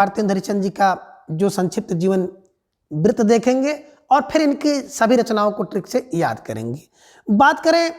भारतेंदु हरिश्चंद्र जी का जो संक्षिप्त जीवन वृत्त देखेंगे और फिर इनकी सभी रचनाओं को ट्रिक से याद करेंगे। बात करें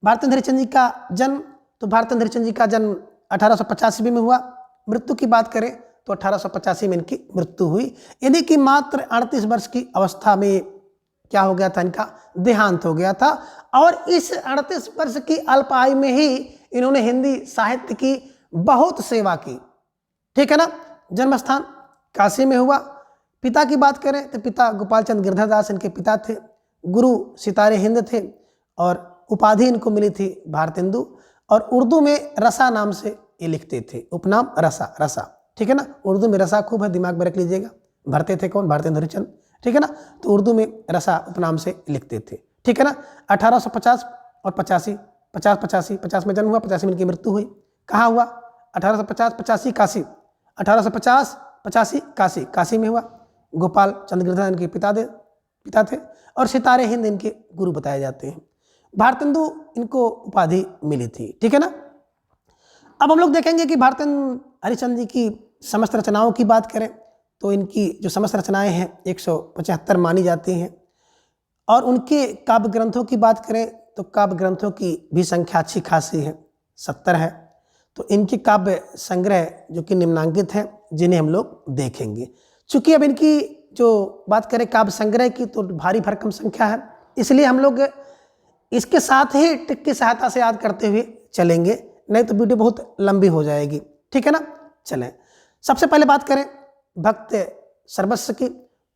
भारतेंदु हरिश्चंद्र जी का जन्म, तो भारतेंदु हरिश्चंद्र जी का जन्म 1885 में हुआ। मृत्यु की बात करें तो 1885 में इनकी मृत्यु हुई। यानी कि मात्र 38 वर्ष की अवस्था में क्या हो गया था, इनका देहांत हो गया था। और इस 38 वर्ष की अल्प आयु में ही इन्होंने हिंदी साहित्य की बहुत सेवा की, ठीक है ना। जन्म स्थान काशी में हुआ। पिता की बात करें तो पिता गोपाल चंद गिरधर दास इनके पिता थे। गुरु सितारे हिंद थे और उपाधि इनको मिली थी भारतेंदु। और उर्दू में रसा नाम से ये लिखते थे, उपनाम रसा, रसा, ठीक है ना। उर्दू में रसा खूब है, दिमाग में रख लीजिएगा। भरते थे कौन? भारतेंदु हरिश्चंद्र, ठीक है ना। तो उर्दू में रसा उपनाम से लिखते थे, ठीक है ना। 1850 और 85, 50 में जन्म हुआ, 85 में इनकी मृत्यु हुई। कहाँ हुआ? 1850-85 काशी, 1850-85 काशी, काशी में हुआ। गोपाल चंद गिरधर इनके पिता थे और सितारे हिंद इनके गुरु बताए जाते हैं। भारतेंदु इनको उपाधि मिली थी, ठीक है ना। अब हम लोग देखेंगे कि भारतेंदु हरिश्चंद्र जी की समस्त रचनाओं की बात करें तो इनकी जो समस्त रचनाएं हैं 175 मानी जाती हैं। और उनके काव्य ग्रंथों की बात करें तो काव्य ग्रंथों की भी संख्या अच्छी खासी है, 70 है। तो इनके काव्य संग्रह जो कि निम्नांकित हैं, जिन्हें हम लोग देखेंगे। चूँकि अब इनकी जो बात करें काव्य संग्रह की तो भारी भरकम संख्या है, इसलिए हम लोग इसके साथ ही ट्रिक की सहायता से याद करते हुए चलेंगे, नहीं तो वीडियो बहुत लंबी हो जाएगी, ठीक है ना। चलें, सबसे पहले बात करें भक्त सर्वस्व की,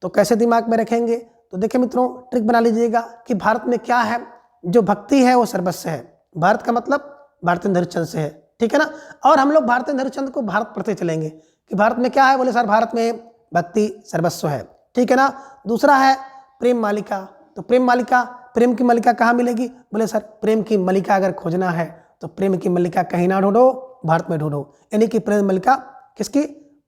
तो कैसे दिमाग में रखेंगे? तो देखिए मित्रों, ट्रिक बना लीजिएगा कि भारत में क्या है, जो भक्ति है वो सर्वस्व है। भारत का मतलब भारतेंदु हरिश्चंद्र से है, ठीक है ना। और हम लोग भारतेंदु हरिश्चंद्र को भारत पढ़ते चलेंगे कि भारत में क्या है। बोले सर भारत में भक्ति सर्वस्व है, ठीक है ना। दूसरा है प्रेम मालिका, तो प्रेम मालिका, प्रेम की मलिका कहाँ मिलेगी? बोले सर प्रेम की मलिका अगर खोजना है तो प्रेम की मलिका कहीं ना ढूंढो, भारत में ढूंढो। यानी कि प्रेम मलिका किसकी?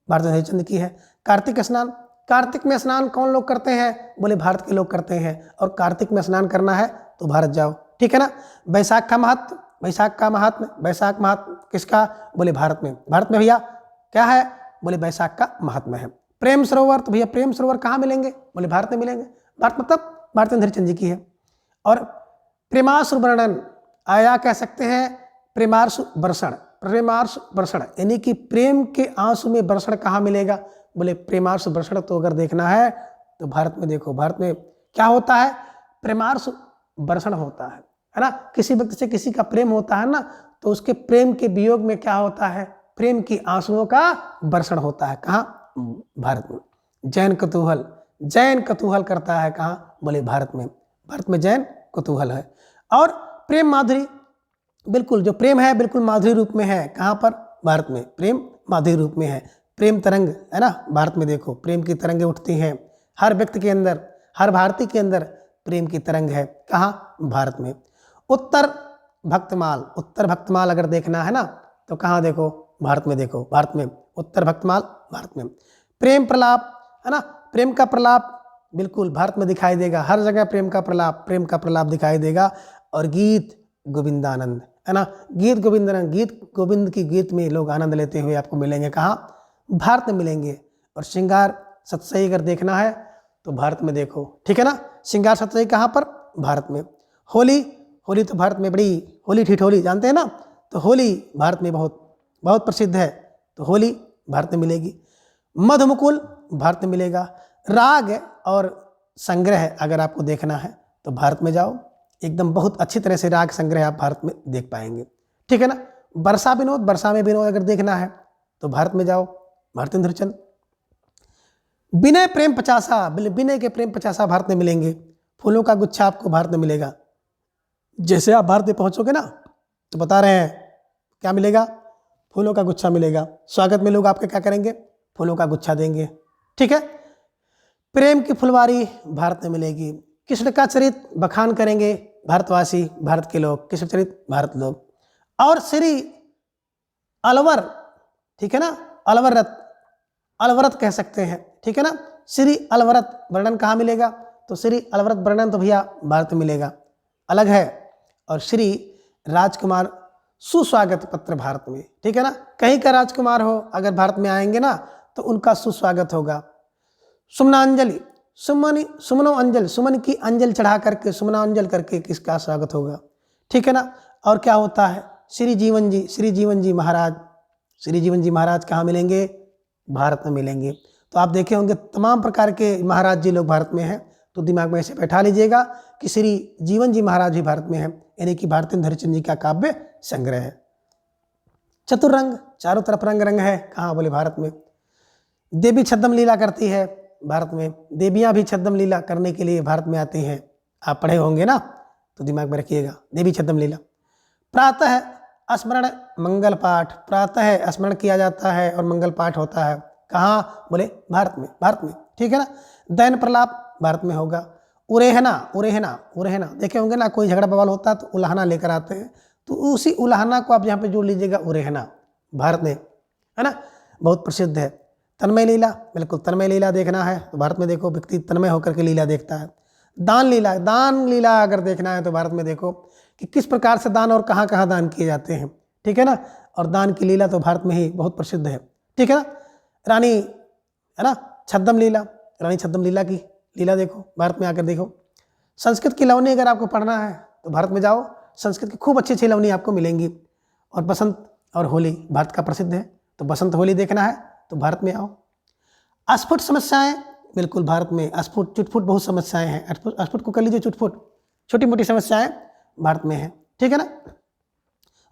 भारतेंदु हरिश्चंद्र की है। कार्तिक स्नान, कार्तिक में स्नान कौन लोग करते हैं? बोले भारत के लोग करते हैं। और कार्तिक में स्नान करना है तो भारत जाओ, ठीक है ना। बैसाख का महत्व, बैसाख का महात्म, बैसाख महात्म किसका? बोले भारत में। भारत में भैया क्या है? बोले बैसाख का महात्मा है। प्रेम सरोवर, तो भैया प्रेम सरोवर कहाँ मिलेंगे? बोले भारत में मिलेंगे। भारत मतलब भारतेंदु हरिश्चंद्र जी की है। और प्रेमाश्रु वर्णन, आया कह सकते हैं प्रेमाश्रु वर्षण, प्रेमाश्रु वर्षण यानी कि प्रेम के आंसू में वर्षण कहाँ मिलेगा? बोले प्रेमाश्रु वर्षण तो अगर देखना है तो भारत में देखो। भारत में क्या होता है? प्रेमाश्रु वर्षण होता है ना। किसी व्यक्ति से किसी का प्रेम होता है ना, तो उसके प्रेम के वियोग में क्या होता है? प्रेम की आंसुओं का वर्षण होता है। कहाँ? भारत में। जैन कतूहल, जैन कतूहल करता है कहाँ? बोले भारत में। भारत में जैन कतूहल है। और प्रेम माधुरी, बिल्कुल जो प्रेम है बिल्कुल माधुरी रूप में है। कहाँ पर? भारत में। प्रेम माधुरी रूप में है। प्रेम तरंग है ना, भारत में देखो प्रेम की तरंगें उठती हैं। हर व्यक्ति के अंदर, हर भारतीय के अंदर प्रेम की तरंग है। कहाँ? भारत में। उत्तर भक्तमाल, उत्तर भक्तमाल अगर देखना है ना तो कहाँ देखो? भारत में देखो। भारत में उत्तर भक्तमाल, भारत में। प्रेम प्रलाप है ना, प्रेम का प्रलाप बिल्कुल भारत में दिखाई देगा। हर जगह प्रेम का प्रलाप, प्रेम का प्रलाप दिखाई देगा। और गीत गोविंदानंद है ना, गीत गोविंदानंद, गीत गोविंद की गीत में लोग आनंद लेते हुए आपको मिलेंगे। कहाँ? भारत में मिलेंगे। और श्रृंगार सतसई अगर देखना है तो भारत में देखो, ठीक है ना। श्रृंगार सतसई कहाँ पर? भारत में। होली, होली तो भारत में बड़ी, होली ठिठोली जानते हैं ना, तो होली भारत में बहुत बहुत प्रसिद्ध है, तो होली भारत में मिलेगी। मधुमुकुल भारत में मिलेगा। राग और संग्रह अगर आपको देखना है तो भारत में जाओ, एकदम बहुत अच्छी तरह से राग संग्रह आप भारत में देख पाएंगे, ठीक है ना। वर्षा विनोद, वर्षा में विनोद अगर देखना है तो भारत में जाओ, भारतेंदु हरिश्चंद्र। विनय प्रेम पचासा, विनय के प्रेम पचासा भारत में मिलेंगे। फूलों का गुच्छा आपको भारत में मिलेगा। जैसे आप भारत में पहुंचोगे ना तो बता रहे हैं क्या मिलेगा? फूलों का गुच्छा मिलेगा। स्वागत में लोग आपके क्या करेंगे? फूलों का गुच्छा देंगे, ठीक है। प्रेम की फुलवारी भारत में मिलेगी। कृष्ण का चरित बखान करेंगे भारतवासी, भारत के लोग, कृष्ण चरित भारत लोग। और श्री अलवर, ठीक है ना, अलवरत, अलवरत कह सकते हैं, ठीक है ना। श्री अलवरत वर्णन कहाँ मिलेगा? तो श्री अलवरत वर्णन तो भैया भारत में मिलेगा, अलग है। और श्री राजकुमार सुस्वागत पत्र भारत में, ठीक है ना। कहीं का राजकुमार हो अगर भारत में आएंगे ना तो उनका सुस्वागत होगा। सुमनांजलि, सुमनो अंजल, सुमन की अंजल चढ़ा करके, सुमनांजल करके किसका स्वागत होगा, ठीक है ना। और क्या होता है, श्री जीवन जी, श्री जीवन जी महाराज, श्री जीवन जी महाराज कहाँ मिलेंगे, भारत में मिलेंगे। तो आप देखे होंगे तमाम प्रकार के महाराज जी लोग भारत में हैं, तो दिमाग में ऐसे बैठा लीजिएगा कि श्री जीवन जी महाराज भी भारत में हैं, यानी कि भारतेंदु हरिश्चंद्र जी का काव्य संग्रह है। चतुरंग, चारों तरफ रंग रंग है, कहाँ, बोले भारत में। देवी छद्म लीला करती है भारत में, देवियाँ भी छद्म लीला करने के लिए भारत में आती हैं, आप पढ़े होंगे ना, तो दिमाग में रखिएगा, देवी छद्म लीला। प्रातः स्मरण मंगल पाठ, प्रातः स्मरण किया जाता है और मंगल पाठ होता है, कहाँ, बोले भारत में, भारत में, ठीक है ना। दैन प्रलाप भारत में होगा। उरेहना, उरेहना, उरेहना देखे होंगे ना, कोई झगड़ा बवाल होता है तो उलाहना लेकर आते हैं, तो उसी उलाहना को आप यहाँ पे जोड़ लीजिएगा, उरेहना, भारत में, है ना, बहुत प्रसिद्ध है। तन्मय लीला, बिल्कुल तन्मय लीला देखना है तो भारत में देखो, व्यक्ति तन्मय होकर के लीला देखता है। दान लीला, दान लीला अगर देखना है तो भारत में देखो कि किस प्रकार से दान और कहाँ कहाँ दान किए जाते हैं, ठीक है ना। और दान की लीला तो भारत में ही बहुत प्रसिद्ध है, ठीक है ना। रानी, है ना, छद्म लीला, रानी छद्म लीला की लीला देखो, भारत में आकर देखो। संस्कृत की लवनी अगर आपको पढ़ना है तो भारत में जाओ, संस्कृत की खूब अच्छी अच्छी लवनी आपको मिलेंगी। और बसंत और होली भारत का प्रसिद्ध है, तो बसंत होली देखना है तो भारत में आओ। अस्फुट समस्याएं, बिल्कुल भारत में अस्फुट चुटफुट बहुत समस्याएं हैं, अस्फुट को कर लीजिए चुटफुट, छोटी मोटी समस्याएं भारत में है, ठीक है ना।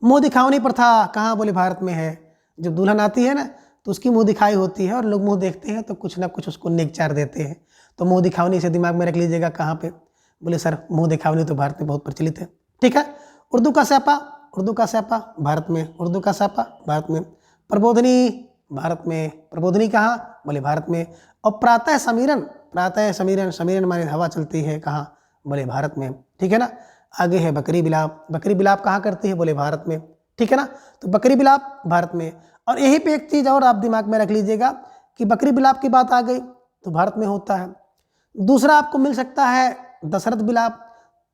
मुँह दिखावनी प्रथा कहाँ, बोले भारत में है। जब दुल्हन आती है ना तो उसकी मुँह दिखाई होती है और लोग मुँह देखते हैं तो कुछ ना कुछ उसको नेकचार देते हैं, तो मुँह दिखावनी से दिमाग में रख लीजिएगा, कहाँ पे, बोले सर मुँह दिखावनी तो भारत में बहुत प्रचलित है, ठीक है। उर्दू का स्यापा, उर्दू का स्यापा भारत में, उर्दू का स्यापा भारत में। प्रबोधनी भारत में, प्रबोधनी कहाँ, बोले भारत में। और प्रातः समीरन, प्रातः समीरन, समीरन माने हवा चलती है, कहाँ, बोले भारत में, ठीक है ना। आगे है बकरी बिलाप, बकरी बिलाप कहाँ करती है, बोले भारत में, ठीक है ना। तो बकरी बिलाप भारत में। और यहीं पे एक चीज़ और आप दिमाग में रख लीजिएगा कि बकरी बिलाप की बात आ गई तो भारत में होता है। दूसरा आपको मिल सकता है दशरथ बिलाप,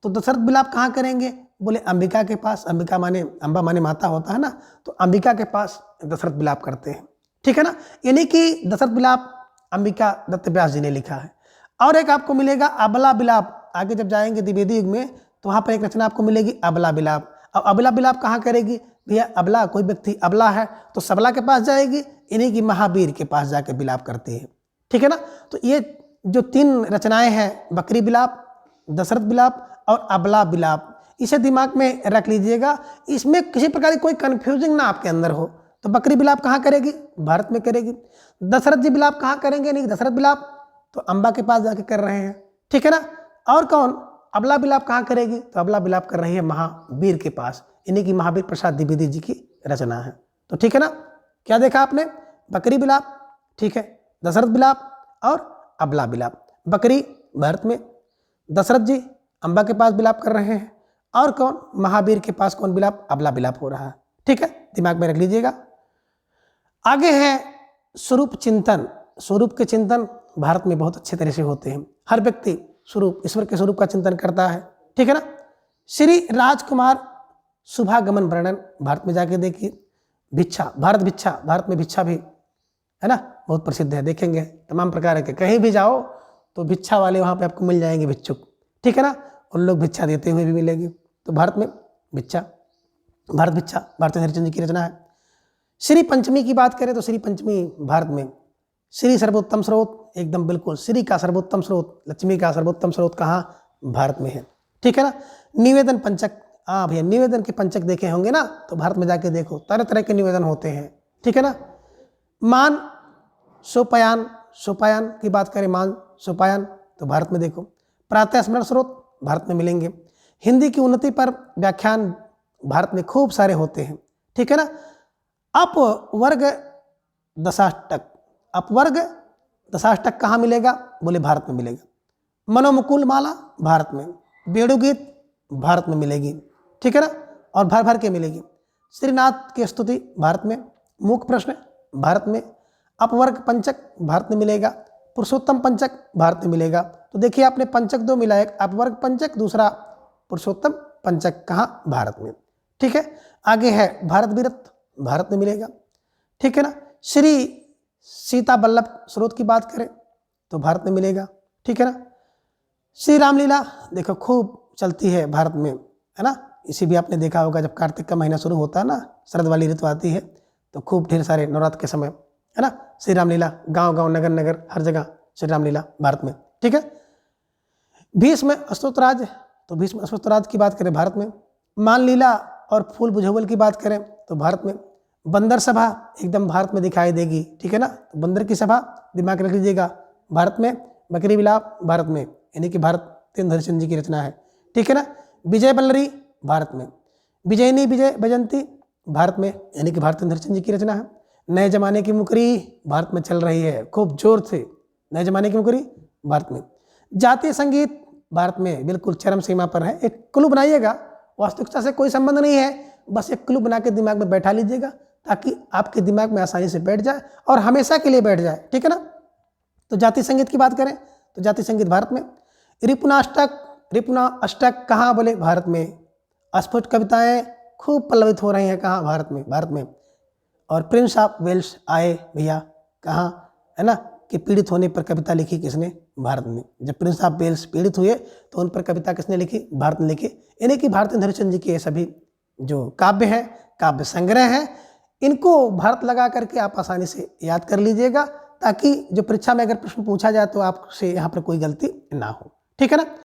तो दशरथ बिलाप कहाँ करेंगे, बोले अंबिका के पास, अंबिका माने अंबा माने माता होता है ना, तो अंबिका के पास दशरथ बिलाप करते हैं, ठीक है ना। यानी कि दशरथ बिलाप अंबिका दत्त व्यास जी ने लिखा है। और एक आपको मिलेगा अबला बिलाप, आगे जब जाएंगे द्विवेदी युग में तो वहाँ पर एक रचना आपको मिलेगी अबला बिलाप। अब अबला बिलाप कहाँ करेगी, भैया अबला, कोई व्यक्ति अबला है तो सबला के पास जाएगी, इन्हीं की महावीर के पास जाके बिलाप करती है, ठीक है ना। तो ये जो तीन रचनाएं हैं, बकरी बिलाप, दशरथ बिलाप और अबला बिलाप, इसे दिमाग में रख लीजिएगा। इसमें किसी प्रकार की कोई कन्फ्यूजिंग ना आपके अंदर हो। तो बकरी बिलाप कहाँ करेगी, भारत में करेगी। दशरथ जी बिलाप कहाँ करेंगे, नहीं दशरथ बिलाप तो अंबा के पास जाके कर रहे हैं, ठीक है ना। और कौन, अबला बिलाप कहाँ करेगी, तो अबला बिलाप कर रही है महावीर के पास, इन्हीं की महावीर प्रसाद द्विवेदी जी की रचना है। तो ठीक है ना, क्या देखा आपने, बकरी बिलाप, ठीक है, दशरथ बिलाप और अबला बिलाप। बकरी भारत में, दशरथ जी अंबा के पास बिलाप कर रहे हैं, और कौन, महावीर के पास कौन बिलाप, अबला बिलाप हो रहा है, ठीक है, दिमाग में रख लीजिएगा। आगे है स्वरूप चिंतन। स्वरूप के चिंतन भारत में बहुत अच्छे तरह से होते हैं। हर व्यक्ति स्वरूप, ईश्वर के स्वरूप का चिंतन करता है, ठीक है ना। श्री राजकुमार शुभागमन वर्णन भारत में जाके देखिए। भिक्षा, भारत भिक्षा, भारत में भिक्षा भी है ना बहुत प्रसिद्ध है, देखेंगे तमाम प्रकार के, कहीं भी जाओ तो भिक्षा वाले वहाँ पे आपको मिल जाएंगे, भिक्षुक, ठीक है ना, उन लोग भिक्षा देते हुए भी मिलेंगे। तो भारत में भिक्षा, भारत भिक्षा भारतेंदु हरिश्चंद्र जी की रचना है। श्री पंचमी की बात करें तो श्री पंचमी भारत में। श्री सर्वोत्तम स्रोत, एकदम बिल्कुल, श्री का सर्वोत्तम स्रोत, लक्ष्मी का सर्वोत्तम स्रोत कहाँ, भारत में है, ठीक है ना। निवेदन पंचक, हाँ भैया निवेदन के पंचक देखे होंगे ना, तो भारत में जाके देखो तरह तरह के निवेदन होते हैं, ठीक है ना। मान सोपायन, सोपायन की बात करें, मान सोपायन तो भारत में देखो। प्रातः स्मरण स्रोत भारत में मिलेंगे। हिंदी की उन्नति पर व्याख्यान भारत में खूब सारे होते हैं, ठीक है ना। अपवर्ग दशाष्टक, अपवर्ग दशाष्टक कहाँ मिलेगा, बोले भारत में मिलेगा। मनोमुकुल माला भारत में, वेणुगीत भारत में मिलेगी, ठीक है ना, और भर भर के मिलेगी। श्रीनाथ की स्तुति भारत में, मूक प्रश्न भारत में, अपवर्ग पंचक भारत में मिलेगा, पुरुषोत्तम पंचक भारत में मिलेगा। तो देखिए आपने पंचक दो मिला, एक अपवर्ग पंचक, दूसरा पुरुषोत्तम पंचक, कहाँ, भारत में, ठीक है। आगे है भारत विरत, भारत में मिलेगा, ठीक है ना। श्री सीता बल्लभ स्रोत की बात करें तो भारत में मिलेगा, ठीक है ना। श्री रामलीला देखो खूब चलती है भारत में, है ना। इसी भी आपने देखा होगा, जब कार्तिक का महीना शुरू होता है ना, शरद वाली ऋतु आती है, तो खूब ढेर सारे नवरात्र के समय, है ना, श्री रामलीला गांव गांव नगर नगर हर जगह श्री रामलीला भारत में, ठीक है। भीष्म अश्वत्थराज, तो भीष्म अश्वत्थराज की बात करें भारत में। मान लीला और फूल बुझावल की बात करें तो भारत में। बंदर सभा एकदम भारत में दिखाई देगी, ठीक है ना। तो बंदर की सभा दिमाग रख लीजिएगा, भारत में। बकरी विलाप भारत में, यानी कि भारतेंद्र हरिश्चंद्र जी की रचना है, ठीक है ना। विजय बल्लरी भारत में। विजयनी विजय बजंती भारत में, यानी कि भारतेंद्र हरिश्चंद्र जी की रचना है। नए जमाने की मुकरी भारत में चल रही है खूब जोर से, नए जमाने की मुकरी भारत में। जातीय संगीत भारत में बिल्कुल चरम सीमा पर है। एक क्लू बनाइएगा, वास्तविकता से कोई संबंध नहीं है, बस एक क्लू बना के दिमाग में बैठा लीजिएगा ताकि आपके दिमाग में आसानी से बैठ जाए और हमेशा के लिए बैठ जाए, ठीक है ना। तो जातीय संगीत की बात करें तो जातीय संगीत भारत में। रिपुना अष्टक कहाँ, बोले भारत में। अस्फुट कविताएं खूब पल्लवित हो रही हैं कहाँ, भारत में, भारत में। और प्रिंस ऑफ वेल्स आए भैया कहाँ, है ना, कि पीड़ित होने पर कविता लिखी किसने, भारत में। जब प्रिंस ऑफ वेल्स पीड़ित हुए तो उन पर कविता किसने लिखी, भारत ने लिखी। यानी कि भारतेंद्र हरिश्चंद्र जी के ये सभी जो काव्य है, काव्य संग्रह है, इनको भारत लगा करके आप आसानी से याद कर लीजिएगा ताकि जो परीक्षा में अगर प्रश्न पूछा जाए तो आपसे यहाँ पर कोई गलती ना हो, ठीक है ना।